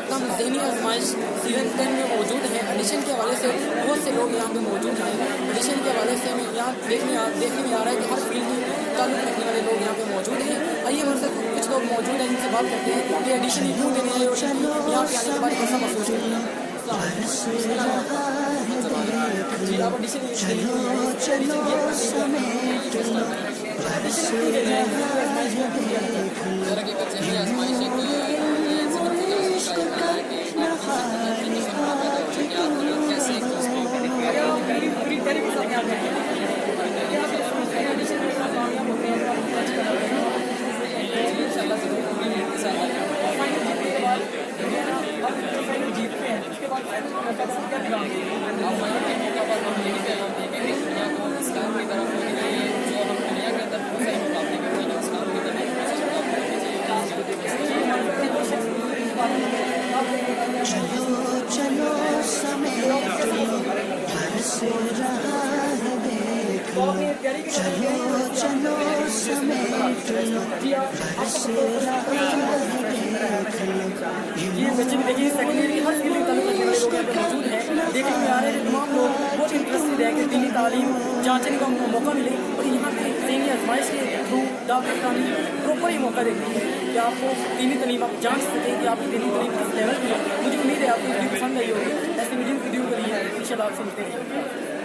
کم ذہنی آزمائش سیزن 10 میں موجود ہے. ایڈیشن کے حوالے سے بہت سے لوگ یہاں پہ موجود ہیں. ایڈیشن کے حوالے سے ہمیں یہاں دیکھنے میں آ رہا ہے کہ ہر فیلڈ میں تعلق رکھنے والے لوگ یہاں پہ موجود ہیں. آئیے ہمارے ساتھ کچھ لوگ موجود ہیں، ان سے بات کرتے ہیں کہ ایڈیشن یہ کیوں دینے آئے اور یہاں پہ آنے کے بعد کیسا محسوس کرتے ہیں. جی آپ ایڈیشن بچے بھی دیکھیے سیکنڈری ہر فیلڈ میں تعلق رکھنے والے لوگ یہاں پہ موجود ہیں. دیکھنے میں آ رہے ہیں کہ تمام لوگ بہت انٹرسٹڈ ہے کہ دینی تعلیم جانچنے کا موقع ملے اور یہاں پہ ذہنی آزمائش کے تھرو ڈاکٹر پراپر ہی موقع دیتی ہے کہ آپ کو دینی تعلیم آپ جانچ سکیں کہ آپ کی دینی تعلیم کس لیول کی ہے. مجھے امید ہے آپ کو ویڈیو پسند آئی ہوگی. ایسی ویڈیو کے لیے ان شاء اللہ آپ سے ملتے ہیں.